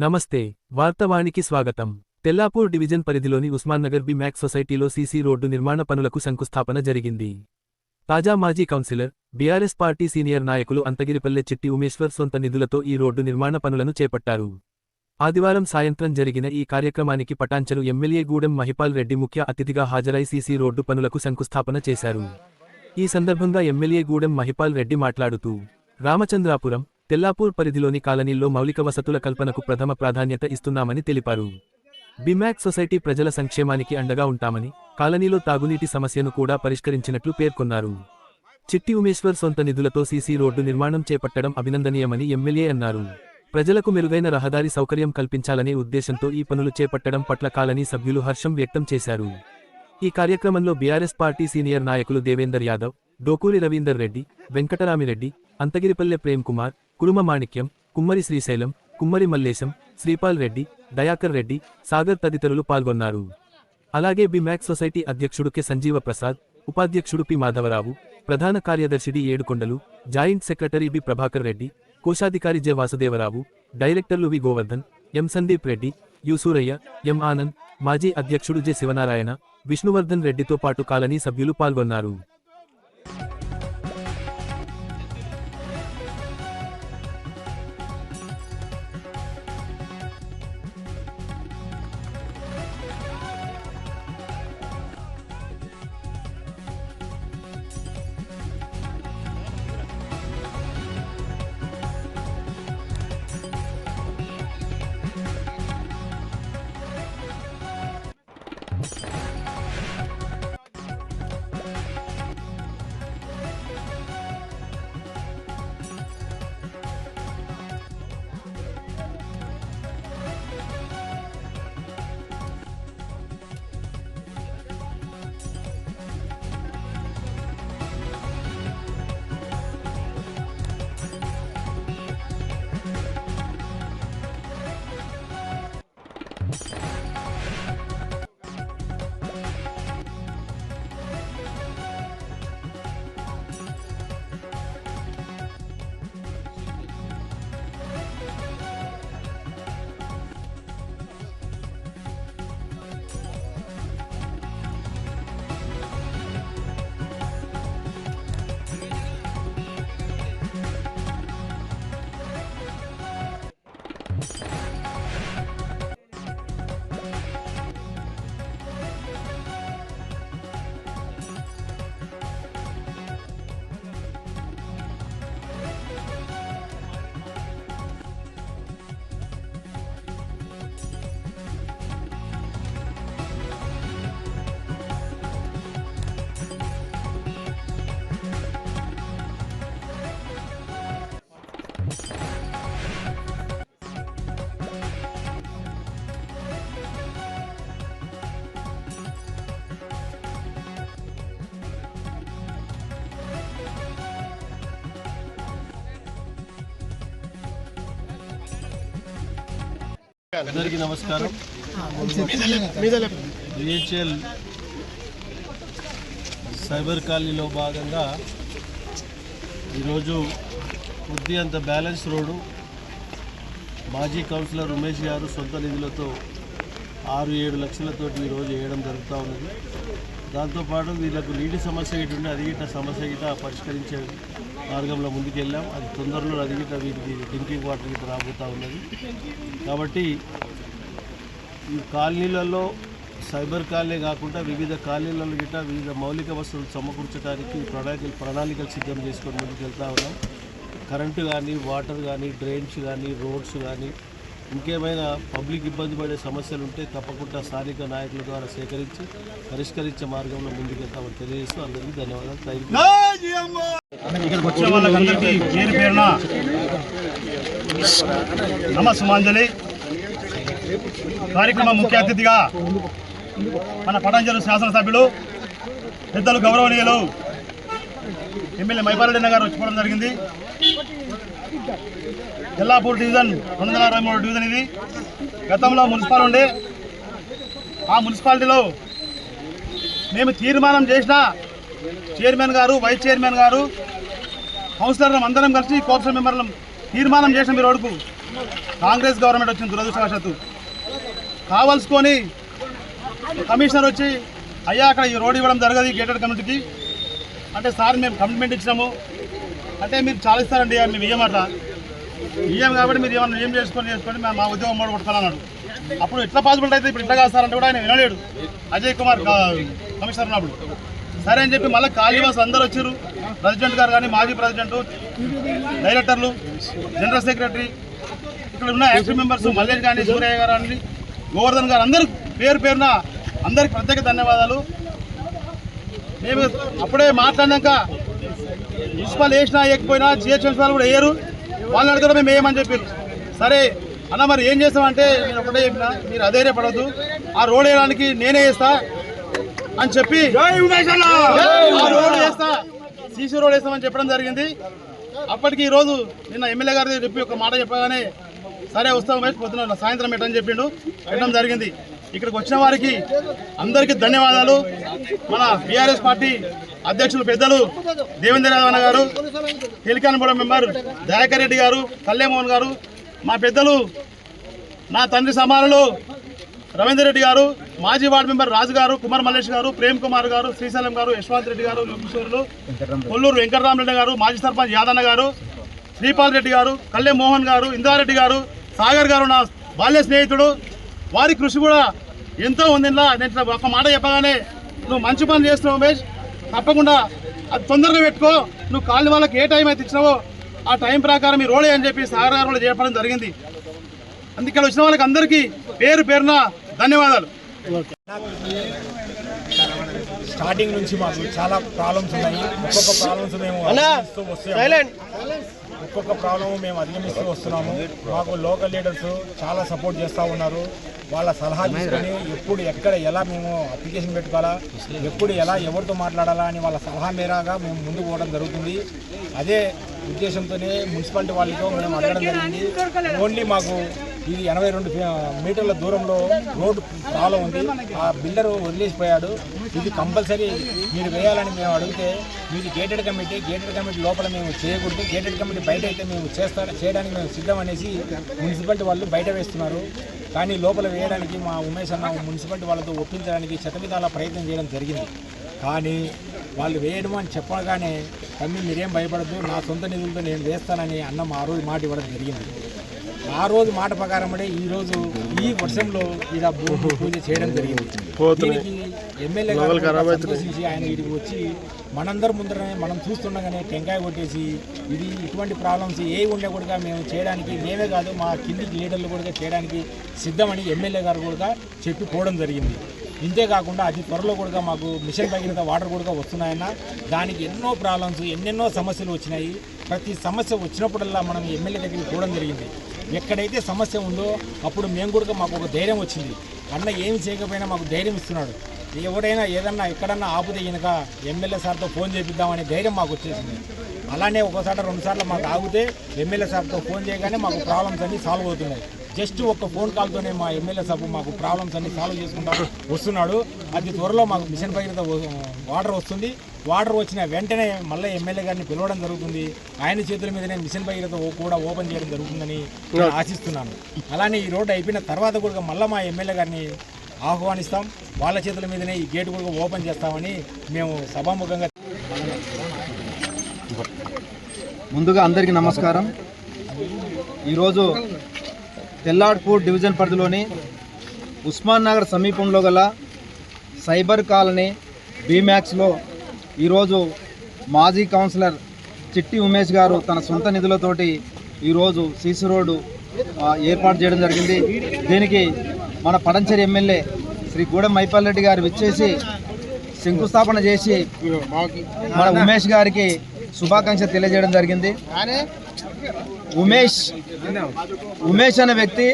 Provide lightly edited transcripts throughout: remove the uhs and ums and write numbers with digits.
నమస్తే వార్తవాణికి స్వాగతం. తెల్లాపూర్ డివిజన్ పరిధిలోని ఉస్మాన్నగర్ బి మ్యాక్స్ సొసైటీలో సీసీ రోడ్డు నిర్మాణ పనులకు శంకుస్థాపన జరిగింది. తాజా మాజీ కౌన్సిలర్, బీఆర్ఎస్ పార్టీ సీనియర్ నాయకులు అంతగిరిపల్లె చిట్టి ఉమేశ్వర్ సొంత నిధులతో ఈ రోడ్డు నిర్మాణ పనులను చేపట్టారు. ఆదివారం సాయంత్రం జరిగిన ఈ కార్యక్రమానికి పటాన్చెరు ఎమ్మెల్యే గూడెం మహిపాల్ రెడ్డి ముఖ్య అతిథిగా హాజరై సీసీ రోడ్డు పనులకు శంకుస్థాపన చేశారు. ఈ సందర్భంగా ఎమ్మెల్యే గూడెం మహిపాల్ రెడ్డి మాట్లాడుతూ, రామచంద్రాపురం, తెల్లాపూర్ పరిధిలోని కాలనీల్లో మౌలిక వసతుల కల్పనకు ప్రథమ ప్రాధాన్యత ఇస్తున్నామని తెలిపారు. బిమ్యాక్స్ సొసైటీ ప్రజల సంక్షేమానికి అండగా ఉంటామని, కాలనీలో తాగునీటి సమస్యను కూడా పరిష్కరించినట్లు పేర్కొన్నారు. చిట్టి ఉమేశ్వర్ సొంత నిధులతో సీసీ రోడ్డు నిర్మాణం చేపట్టడం అభినందనీయమని ఎమ్మెల్యే అన్నారు. ప్రజలకు మెరుగైన రహదారి సౌకర్యం కల్పించాలనే ఉద్దేశంతో ఈ పనులు చేపట్టడం పట్ల కాలనీ సభ్యులు హర్షం వ్యక్తం చేశారు. ఈ కార్యక్రమంలో బీఆర్ఎస్ పార్టీ సీనియర్ నాయకులు దేవేందర్ యాదవ్, డోకూరి రవీందర్ రెడ్డి, వెంకటరామిరెడ్డి, అంతగిరిపల్లె ప్రేమ్ కుమార్, కురుమ మాణిక్యం, కుమ్మరి శ్రీశైలం, కుమ్మరి మల్లేశం, శ్రీపాల్ రెడ్డి, దయాకర్ రెడ్డి, సాగర్ తదితరులు పాల్గొన్నారు. అలాగే బిమ్యాక్స్ సొసైటీ అధ్యక్షుడు కె సంజీవ ప్రసాద్, ఉపాధ్యక్షుడు పి మాధవరావు, ప్రధాన కార్యదర్శి D Edukondalu, joint secretary B Prabhakar Reddy, కోశాధికారి జె వాసుదేవరావు, డైరెక్టర్లు V Govardhan, M Sandeep Reddy, U Suraiah, M Anand, మాజీ అధ్యక్షుడు జె శివనారాయణ, విష్ణువర్ధన్ రెడ్డితో పాటు కాలనీ సభ్యులు పాల్గొన్నారు. అందరికీ నమస్కారం. బిహెచ్ఎల్ సైబర్ కాలనీలో భాగంగా ఈరోజు కొద్ది అంత బ్యాలెన్స్ రోడ్డు మాజీ కౌన్సిలర్ ఉమేష్ గారు సొంత నిధులతో 6-7 లక్షలతో ఈరోజు వేయడం జరుగుతూ ఉన్నది. దాంతోపాటు వీళ్ళకు నీటి సమస్య గిట్ట ఉండి అది గిట్ట సమస్య గిట్ట పరిష్కరించే మార్గంలో ముందుకెళ్ళాం. అది తొందరలో అది గిట్ట వీటికి డ్రింకింగ్ వాటర్ గిట్ట రాబోతూ ఉన్నది. కాబట్టి ఈ కాలనీలలో సైబర్ కాలనీ కాకుండా వివిధ కాలనీలలో గిట్ట వివిధ మౌలిక వసతులు సమకూర్చడానికి ప్రణాళికలు సిద్ధం చేసుకొని ముందుకెళ్తూ ఉన్నాం. కరెంటు కానీ, వాటర్ కానీ, డ్రైన్స్ కానీ, రోడ్స్ కానీ, ఇంకేమైనా పబ్లిక్ ఇబ్బంది పడే సమస్యలు ఉంటే తప్పకుండా స్థానిక నాయకుల ద్వారా సేకరించి పరిష్కరించే మార్గంలో ముందుకెళ్తామని తెలియజేస్తూ అందరికీ ధన్యవాదాలు. ఇక్కడికి వచ్చిన వాళ్ళందరికీ పేరు పేరున నమస్సుమాంజలి. కార్యక్రమం ముఖ్య అతిథిగా మన పటాన్చెరు శాసనసభ్యులు పెద్దలు గౌరవనీయులు ఎమ్మెల్యే మహిపాల్ రెడ్డి గారు వచ్చిపోవడం జరిగింది. తెల్లాపూర్ డివిజన్ 223 డివిజన్ ఇది. గతంలో మున్సిపల్ ఉండే ఆ మున్సిపాలిటీలో మేము తీర్మానం చేసిన చైర్మన్ గారు, వైస్ చైర్మన్ గారు, కౌన్సిలర్లు అందరం కలిసి కోఆప్షన్ మెంబర్లు తీర్మానం చేసిన మీ రోడ్డుకు కాంగ్రెస్ గవర్నమెంట్ వచ్చింది దురదృష్టవశాత్తు. కావాల్సుకొని కమిషనర్ వచ్చి అయ్యా అక్కడ ఈ రోడ్ ఇవ్వడం జరగదు ఈ గేటెడ్ కమ్యూనిటీకి అంటే, సార్ మేము కమిట్మెంట్ ఇచ్చినాము అంటే మీరు చాలా ఇస్తారండి మేము ఇయ్యమాట ఇయ్యం కాబట్టి మీరు ఏమన్నా ఏం చేసుకోండి మా ఉద్యోగం మూడు కొట్టుకోవాలన్నాడు. అప్పుడు ఎట్లా పాసిబిలిటీ అయితే ఇప్పుడు ఇట్లా కాస్తారంటే కూడా ఆయన వినలేడు. అజయ్ కుమార్ కమిషనర్ ఉన్నప్పుడు సరే అని చెప్పి మళ్ళీ కాళీవాస్ అందరూ వచ్చారు. ప్రెసిడెంట్ గారు కానీ, మాజీ ప్రెసిడెంట్, డైరెక్టర్లు, జనరల్ సెక్రటరీ, ఇక్కడ ఉన్న యాక్టివ్ మెంబర్స్ మల్లేష్ కానీ, సూర్యయ్య గారు అని, గోవర్ధన్ గారు, అందరూ పేరు పేరున అందరికి ప్రత్యేక ధన్యవాదాలు. మేము అప్పుడే మాట్లాడినాక మున్సిపల్ వేసినా వేయకపోయినా జిహెచ్ఎంసీ వాళ్ళు కూడా వేయరు, వాళ్ళని అడిగితే మేము వేయమని చెప్పారు. సరే అన్న మరి ఏం చేస్తామంటే నేను ఒకటే చెప్పిన, మీరు అధైర్యపడద్దు, ఆ రోడ్ వేయడానికి నేనే వేస్తా అని చెప్పి ఆ రోడ్ వేస్తా, సీసీ రోడ్ వేస్తామని చెప్పడం జరిగింది. అప్పటికి ఈరోజు నిన్న ఎమ్మెల్యే గారి చెప్పి ఒక మాట చెప్పగానే సరే వస్తాం పొద్దున సాయంత్రం పెట్టని చెప్పిండు, పెట్టడం జరిగింది. ఇక్కడికి వచ్చిన వారికి అందరికీ ధన్యవాదాలు. మన బీఆర్ఎస్ పార్టీ అధ్యక్షులు పెద్దలు దేవేందర్ యాదవ్ గారు, Helicon board member Dayakar Reddy గారు, కళ్యామోహన్ గారు, మా పెద్దలు నా తండ్రి సమానులు రవీందర్ రెడ్డి గారు, మాజీ వార్డు మెంబర్ రాజు గారు, కుమార్ మల్లేష్ గారు, ప్రేమ్ కుమార్ గారు, శ్రీశైలం గారు, యశ్వంత్ రెడ్డి గారు, లుంబిసూరులు, కొల్లూరు వెంకటరామరెడ్డి గారు, మాజీ సర్పంచ్ యాదన్న గారు, శ్రీపాల్ రెడ్డి గారు, కళ్యామోహన్ గారు, ఇందారెడ్డి గారు, సాగర్ గారు నా బాల్య స్నేహితుడు, వారి కృషి కూడా ఎంతో ఉంది. నేను ఒక మాట చెప్పగానే నువ్వు మంచి పని చేస్తున్నావు ఉమేష్, తప్పకుండా అది తొందరగా పెట్టుకో, నువ్వు కాలనీ వాళ్ళకి ఏ టైం అయితే ఇచ్చినావో ఆ టైం ప్రకారం ఈ రోడ్ అని చెప్పి సాగర్ గారు కూడా చెప్పడం జరిగింది. అందుకే వచ్చిన వాళ్ళకి అందరికీ పేరు పేరున ధన్యవాదాలు. స్టార్టింగ్ నుంచి మాకు చాలా ప్రాబ్లమ్స్ ఉన్నాయి. ఒక్కొక్క ప్రాబ్లమ్స్ మేము ఒక్కొక్క ప్రాబ్లమ్ మేము అధిగమిస్తూ వస్తున్నాము. మాకు లోకల్ లీడర్స్ చాలా సపోర్ట్ చేస్తూ ఉన్నారు. వాళ్ళ సలహా తీసుకొని ఎప్పుడు ఎక్కడ ఎలా మేము అప్లికేషన్ పెట్టుకోవాలా, ఎప్పుడు ఎలా ఎవరితో మాట్లాడాలా అని వాళ్ళ సలహా మేరగా మేము ముందుకు పోవడం జరుగుతుంది. అదే ఉద్దేశంతోనే మున్సిపాలిటీ వాళ్ళతో మేము అడగడం జరిగింది. ఓన్లీ మాకు ఇది 82 మీటర్ల దూరంలో రోడ్డు ప్రాబ్లం ఉంది, ఆ బిల్డర్ వదిలేసిపోయాడు, ఇది కంపల్సరీ మీరు వేయాలని మేము అడిగితే మీది గేటెడ్ కమిటీ లోపల మేము చేయకూడదు, గేటెడ్ కమిటీ బయట అయితే మేము చేయడానికి మేము సిద్ధం అనేసి మున్సిపాలిటీ వాళ్ళు బయట వేస్తున్నారు. కానీ లోపల వేయడానికి మా ఉమేష్ అన్న మున్సిపాలిటీ వాళ్ళతో ఒప్పించడానికి శతవిధాల ప్రయత్నం చేయడం జరిగింది. కానీ వాళ్ళు వేయడం అని చెప్పగానే తమ్మి మీరేం భయపడద్దు, నా సొంత నిధులతో నేను వేస్తానని అన్న ఆ రోజు మాట ఇవ్వడం జరిగింది. ఆ రోజు మాట ప్రకారమే ఈరోజు ఈ వర్షంలో ఇలా భూమి పూజ చేయడం జరిగింది. దీనికి ఎమ్మెల్యే గారు సంతోషించి ఆయన వీటికి వచ్చి మనందరి ముందరనే మనం చూస్తుండగానే టెంకాయ కొట్టేసి ఇది ఇటువంటి ప్రాబ్లమ్స్ ఏ ఉండకూడగా మేము చేయడానికి, మేమే కాదు మా కిందికి లీడర్లు కూడా చేయడానికి సిద్ధమని ఎమ్మెల్యే గారు కూడా చెప్పి పోవడం జరిగింది. ఇంతేకాకుండా అతి త్వరలో కూడా మాకు మిషన్ భగీరథ వాటర్ కూడా వస్తున్నాయన్న, దానికి ఎన్నో ప్రాబ్లమ్స్ ఎన్నెన్నో సమస్యలు వచ్చినాయి. ప్రతి సమస్య వచ్చినప్పుడల్లా మనం ఎమ్మెల్యే దగ్గరికి పోవడం జరిగింది. ఎక్కడైతే సమస్య ఉందో అప్పుడు మేము కూడా మాకు ఒక ధైర్యం వచ్చింది. అన్న ఏమి చేయకపోయినా మాకు ధైర్యం ఇస్తున్నాడు. ఎవరైనా ఏదన్నా ఎక్కడన్నా ఆపుతే కనుక ఎమ్మెల్యే సార్తో ఫోన్ చేపిద్దామనే ధైర్యం మాకు వచ్చేసింది. అలానే ఒకసారి 2 సార్లు మాకు ఆగితే ఎమ్మెల్యే సార్తో ఫోన్ చేయగానే మాకు ప్రాబ్లమ్స్ అన్నీ సాల్వ్ అవుతున్నాయి. జస్ట్ ఒక్క ఫోన్ కాల్తోనే మా ఎమ్మెల్యే సాబ్ మాకు ప్రాబ్లమ్స్ అన్ని సాల్వ్ చేసుకుంటూ వస్తున్నాడు. అతి త్వరలో మాకు మిషన్ భగీరథ వాటర్ వస్తుంది. వాటర్ వచ్చిన వెంటనే మళ్ళీ ఎమ్మెల్యే గారిని పిలవడం జరుగుతుంది. ఆయన చేతుల మీదనే మిషన్ భగీరథ కూడా ఓపెన్ చేయడం జరుగుతుందని ఆశిస్తున్నాను. అలానే ఈ రోడ్డు అయిపోయిన తర్వాత కూడా మళ్ళీ మా ఎమ్మెల్యే గారిని ఆహ్వానిస్తాం. వాళ్ళ చేతుల మీదనే ఈ గేటు కూడా ఓపెన్ చేస్తామని మేము సభాముఖంగా. ముందుగా అందరికీ నమస్కారం. ఈరోజు తెల్లాడ్పూర్ డివిజన్ పరిధిలోని ఉస్మాన్ నగర్ సమీపంలో గల సైబర్ కాలనీ బీమ్యాక్స్లో ఈరోజు మాజీ కౌన్సిలర్ చిట్టి ఉమేష్ గారు తన సొంత నిధులతోటి ఈరోజు సీసీ రోడ్డు ఏర్పాటు చేయడం జరిగింది. దీనికి మన పడంచేరి ఎమ్మెల్యే శ్రీ గూడెం మైపాల్ రెడ్డి గారు విచ్చేసి శంకుస్థాపన చేసి మన ఉమేష్ గారికి శుభాకాంక్షలు తెలియజేయడం జరిగింది. ఉమేష్ అనే వ్యక్తి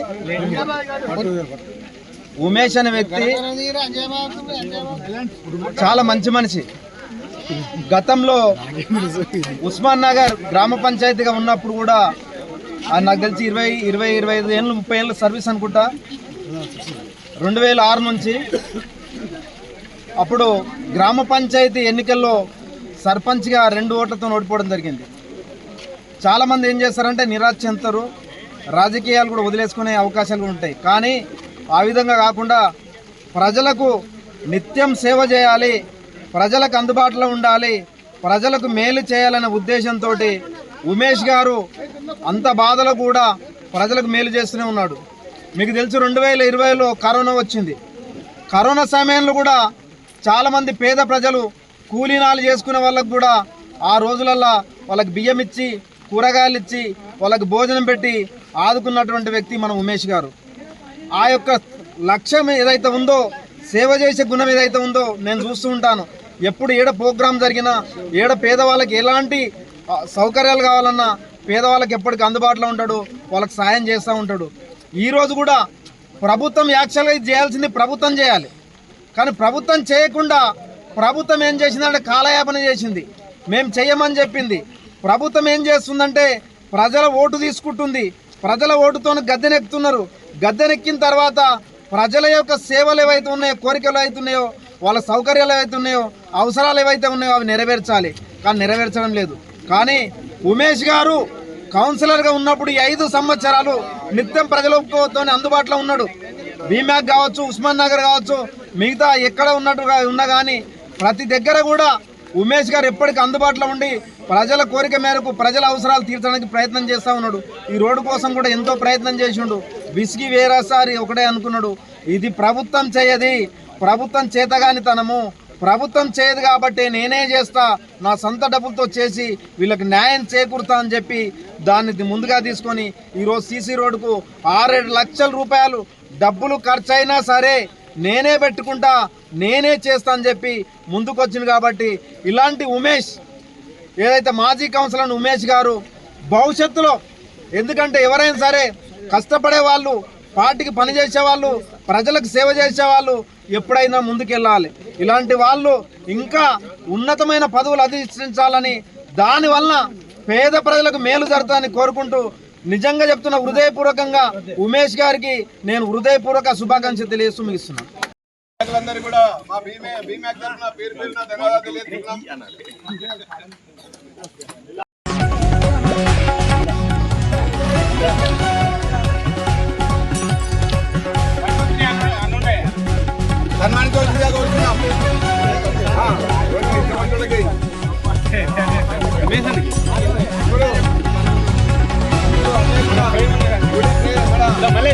చాలా మంచి మనిషి. గతంలో ఉస్మాన్ నగర్ గ్రామ పంచాయతీగా ఉన్నప్పుడు కూడా నాకు తెలిసి 25 ఏళ్ళు 30 ఏళ్ళ సర్వీస్ అనుకుంటా. 2006 నుంచి అప్పుడు గ్రామ పంచాయతీ ఎన్నికల్లో సర్పంచ్గా 2 ఓట్లతో ఓడిపోవడం జరిగింది. చాలామంది ఏం చేస్తారంటే నిరాశ చెందుతారు. రాజకీయాలు కూడా వదిలేసుకునే అవకాశాలు కూడా ఉంటాయి. కానీ ఆ విధంగా కాకుండా ప్రజలకు నిత్యం సేవ చేయాలి, ప్రజలకు అందుబాటులో ఉండాలి, ప్రజలకు మేలు చేయాలనే ఉద్దేశంతో ఉమేష్ గారు అంత బాధలో కూడా ప్రజలకు మేలు చేస్తూనే ఉన్నాడు. మీకు తెలుసు 2020లో కరోనా వచ్చింది. కరోనా సమయంలో కూడా చాలామంది పేద ప్రజలు కూలీనాలు చేసుకునే వాళ్ళకు కూడా ఆ రోజులల్లో వాళ్ళకి బియ్యం ఇచ్చి కూరగాయలు ఇచ్చి వాళ్ళకి భోజనం పెట్టి ఆదుకున్నటువంటి వ్యక్తి మన ఉమేష్ గారు. ఆ యొక్క లక్ష్యం ఏదైతే ఉందో, సేవ చేసే గుణం ఏదైతే ఉందో నేను చూస్తూ ఉంటాను. ఎప్పుడు ఏడ ప్రోగ్రాం జరిగినా, ఏడ పేదవాళ్ళకి ఎలాంటి సౌకర్యాలు కావాలన్నా పేదవాళ్ళకి ఎప్పటికీ అందుబాటులో ఉంటాడు, వాళ్ళకి సాయం చేస్తూ ఉంటాడు. ఈరోజు కూడా ప్రభుత్వం యాక్చువల్గా ఇది చేయాల్సింది ప్రభుత్వం చేయాలి, కానీ ప్రభుత్వం చేయకుండా ప్రభుత్వం ఏం చేసిందంటే కాలయాపన చేసింది. మేము చెయ్యమని చెప్పింది. ప్రభుత్వం ఏం చేస్తుందంటే ప్రజల ఓటు తీసుకుంటుంది, ప్రజల ఓటుతో గద్దెనెక్కుతున్నారు. గద్దెనెక్కిన తర్వాత ప్రజల యొక్క సేవలు ఏవైతే ఉన్నాయో, కోరికలు ఏవైతే ఉన్నాయో, వాళ్ళ సౌకర్యాలు ఏవైతే ఉన్నాయో, అవసరాలు ఏవైతే ఉన్నాయో అవి నెరవేర్చాలి, కానీ నెరవేర్చడం లేదు. కానీ ఉమేష్ గారు కౌన్సిలర్గా ఉన్నప్పుడు ఈ 5 సంవత్సరాలు నిత్యం ప్రజలతో అందుబాటులో ఉన్నాడు. బీమ్యాక్ కావచ్చు, ఉస్మాన్ నగర్ కావచ్చు, మిగతా ఎక్కడ ఉన్నట్టుగా ఉన్నా కానీ ప్రతి దగ్గర కూడా ఉమేష్ గారు ఎప్పటికీ అందుబాటులో ఉండి ప్రజల కోరిక మేరకు ప్రజల అవసరాలు తీర్చడానికి ప్రయత్నం చేస్తూ ఉన్నాడు. ఈ రోడ్డు కోసం కూడా ఎంతో ప్రయత్నం చేసిండు. విసిగి వేరేసారి ఒకటే అనుకున్నాడు, ఇది ప్రభుత్వం చేయది, ప్రభుత్వం చేతగానితనము, ప్రభుత్వం చేయదు కాబట్టి నేనే చేస్తా, నా సొంత డబ్బులతో చేసి వీళ్ళకి న్యాయం చేకూరుతా అని చెప్పి దాన్ని ముందుగా తీసుకొని ఈరోజు సీసీ రోడ్డుకు 6-7 లక్షల రూపాయలు డబ్బులు ఖర్చు అయినా సరే నేనే పెట్టుకుంటా, నేనే చేస్తా అని చెప్పి ముందుకొచ్చింది. కాబట్టి ఇలాంటి ఉమేష్ ఏదైతే మాజీ కౌన్సిలర్ ఉమేష్ గారు భవిష్యత్తులో, ఎందుకంటే ఎవరైనా సరే కష్టపడే వాళ్ళు, పార్టీకి పనిచేసే వాళ్ళు, ప్రజలకు సేవ చేసే వాళ్ళు ఎప్పుడైనా ముందుకెళ్ళాలి. ఇలాంటి వాళ్ళు ఇంకా ఉన్నతమైన పదవులు అధిష్ఠించాలని, దానివల్ల పేద ప్రజలకు మేలు జరుగుతుందని కోరుకుంటూ నిజంగా చెప్తున్న హృదయపూర్వకంగా ఉమేష్ గారికి నేను హృదయపూర్వక శుభాకాంక్షలు తెలియజేస్తూ ముగిస్తున్నాను. అందరికీ కూడా మా బీమ్యాక్ తరఫున పేరు పేరున ధన్యవాదాలు తెలియజేస్తున్నాం. సన్మానించవలసిందిగా కోరుతున్నాం. మళ్ళీ